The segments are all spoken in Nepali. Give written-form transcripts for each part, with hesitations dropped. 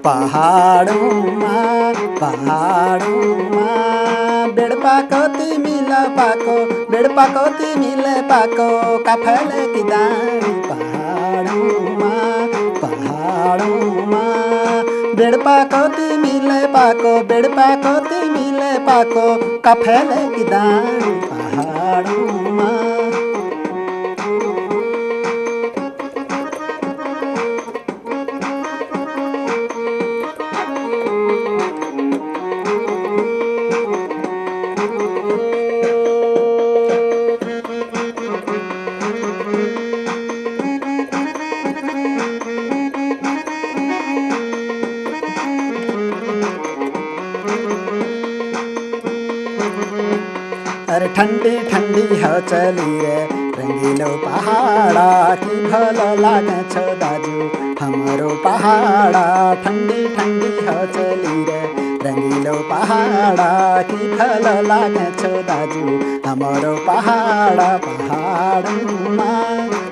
पहाडौँमा पहाडौँमा बेड पाको तिमीले पाको बेड पाको तिमीले पाको काफले कि दामी पहाडौँमा पहाडौँमा बेड पाको तिमीले पाको बेड पाको तिमीले पाको काफले कि दामी पहाडौँमा अरे ठंडी ठंडी हो चली रे रंगीलो पहाड़ा की भलो लागे छो दाजू हमारो पहाड़ा ठंडी ठंडी हो चली रे रंगीलो पहाड़ा की भलो लागे छो दाजू हमारो पहाड़ा पहाड़मा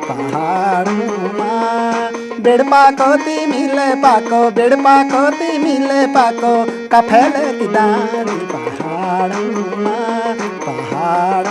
पहाड़मा बेड पाको तिमीले पाको बेड पाको तिमीले पाको काफेले की दानी पहाड़मा पहाड़